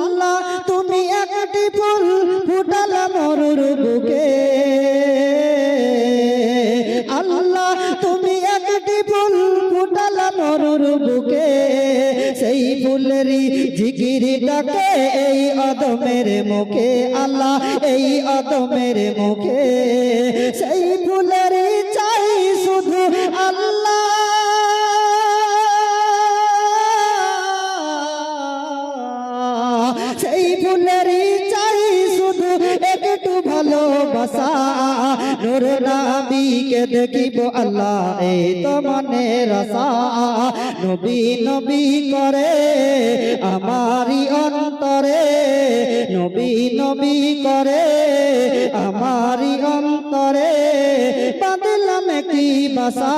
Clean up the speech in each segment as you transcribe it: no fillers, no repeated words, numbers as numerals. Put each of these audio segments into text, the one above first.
আল্লাহ তুমি একটি ফুল ফুটালা মরুর বুকে, আল্লাহ তুমি একটি ফুল ফুটালা মরুর বুকে, সেই ফুলেরই জিকিরি ডাকে এই আদমের মুখে, আল্লাহ এই আদমের মুখে, সেই ফুলেরই চাই শুধু আল্লাহ, সেই ফুলেরই চাই শুধু একটু ভালোবাসা, নূর নবীকে দেখিব আল্লাহ এই তো মনের আশা, নবী নবী করে আমারি অন্তরে, নবী নবী করে আমারি অন্তরে, বাঁধলাম একটি বাসা,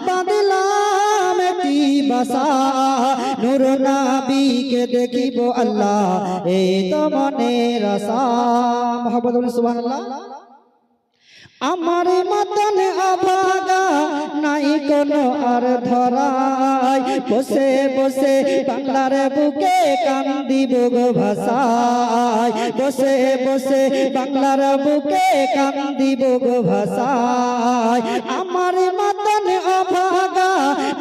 বাঁধলাম একটি বাসা, নূর নবীকে দেখিব আল্লাহ এই তো মনের আশা। মুহাম্মদ সুবহানাল্লাহ। আমার মতন অভাগা নাই কোনো আর ধরাই, বসে বসে বাংলার বুকে কান্দিব গো ভাষায়, বসে বসে বাংলার বুকে কান্দিব গো ভাষায়, আমার মতন অভাগা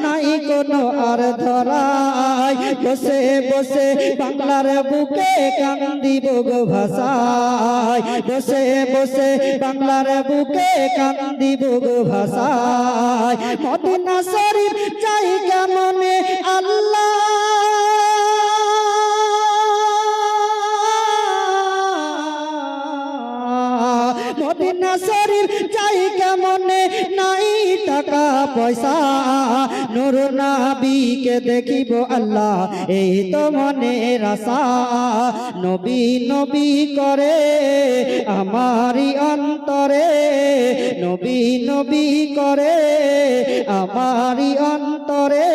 নাই কোনো আর ধরাই, বসে বসে বাংলার বুকে কান্দিব গো ভাষায়, বসে বসে বাংলার বুকে কান্দিব গো ভাষায়, মদিনা শরীফ চাই কেমনে আল্লাহ, মদিনা শরীফ চাই কেমনে নাই টাকা পয়সা, নূর নবীকে দেখিব আল্লাহ এই তো মনের আশা, নবী নবী করে আমারি অন্তরে, নবী নবী করে আমারি অন্তরে,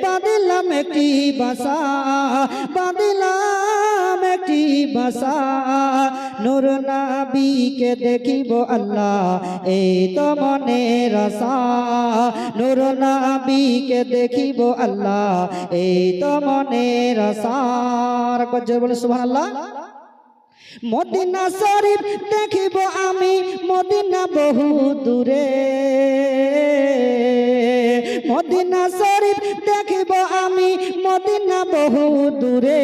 বাঁধলাম একটি বাসা, বাঁধলাম একটি বাসা, নূর নবীকে দেখিব আল্লাহ এই তো মনের আশা, নূর নবীকে দেখিব আল্লাহ এই তো মনের আশা। বলে সুবহানাল্লাহ। মদিনা শরীফ দেখিব আমি মদিনা বহু দূরে, মদিনা শরীফ দেখিব আমি মদিনা বহু দূরে,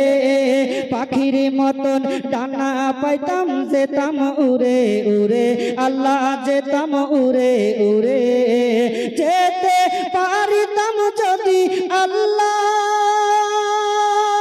পাখির মতন ডানা পাইতাম যেতাম উড়ে উড়ে, আল্লাহ যেতাম উড়ে উড়ে, যে